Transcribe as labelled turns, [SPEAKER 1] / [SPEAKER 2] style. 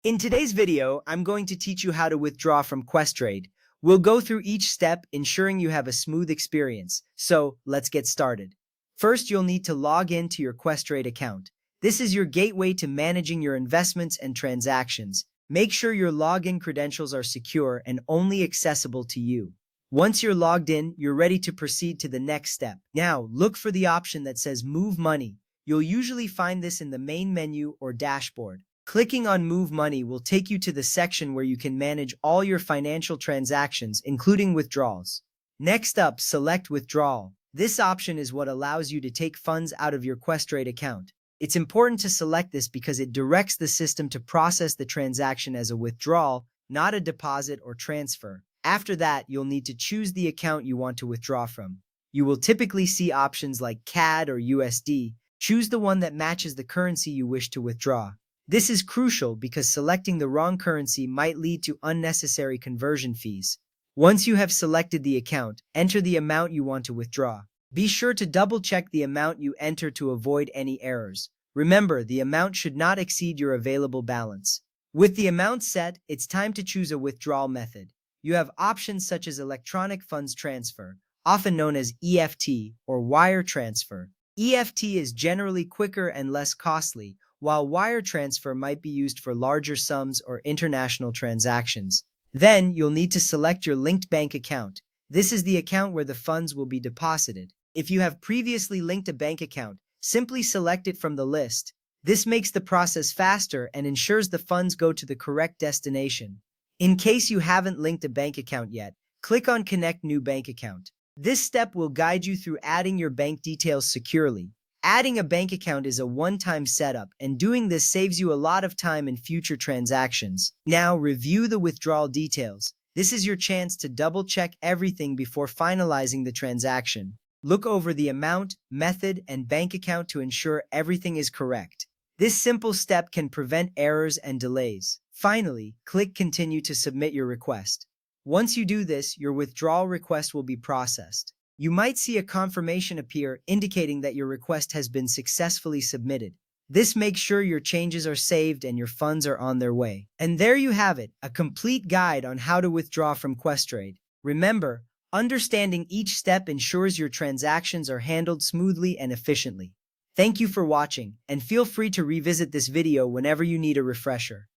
[SPEAKER 1] In today's video, I'm going to teach you how to withdraw from Questrade. We'll go through each step, ensuring you have a smooth experience. So, let's get started. First, you'll need to log in to your Questrade account. This is your gateway to managing your investments and transactions. Make sure your login credentials are secure and only accessible to you. Once you're logged in, you're ready to proceed to the next step. Now, look for the option that says Move Money. You'll usually find this in the main menu or dashboard. Clicking on Move Money will take you to the section where you can manage all your financial transactions, including withdrawals. Next up, select Withdrawal. This option is what allows you to take funds out of your Questrade account. It's important to select this because it directs the system to process the transaction as a withdrawal, not a deposit or transfer. After that, you'll need to choose the account you want to withdraw from. You will typically see options like CAD or USD. Choose the one that matches the currency you wish to withdraw. This is crucial because selecting the wrong currency might lead to unnecessary conversion fees. Once you have selected the account, enter the amount you want to withdraw. Be sure to double-check the amount you enter to avoid any errors. Remember, the amount should not exceed your available balance. With the amount set, it's time to choose a withdrawal method. You have options such as electronic funds transfer, often known as EFT, or wire transfer. EFT is generally quicker and less costly, while wire transfer might be used for larger sums or international transactions. Then, you'll need to select your linked bank account. This is the account where the funds will be deposited. If you have previously linked a bank account, simply select it from the list. This makes the process faster and ensures the funds go to the correct destination. In case you haven't linked a bank account yet, click on Connect New Bank Account. This step will guide you through adding your bank details securely. Adding a bank account is a one-time setup, and doing this saves you a lot of time in future transactions. Now, review the withdrawal details. This is your chance to double-check everything before finalizing the transaction. Look over the amount, method, and bank account to ensure everything is correct. This simple step can prevent errors and delays. Finally, click Continue to submit your request. Once you do this, your withdrawal request will be processed. You might see a confirmation appear indicating that your request has been successfully submitted. This makes sure your changes are saved and your funds are on their way. And there you have it, a complete guide on how to withdraw from Questrade. Remember, understanding each step ensures your transactions are handled smoothly and efficiently. Thank you for watching, and feel free to revisit this video whenever you need a refresher.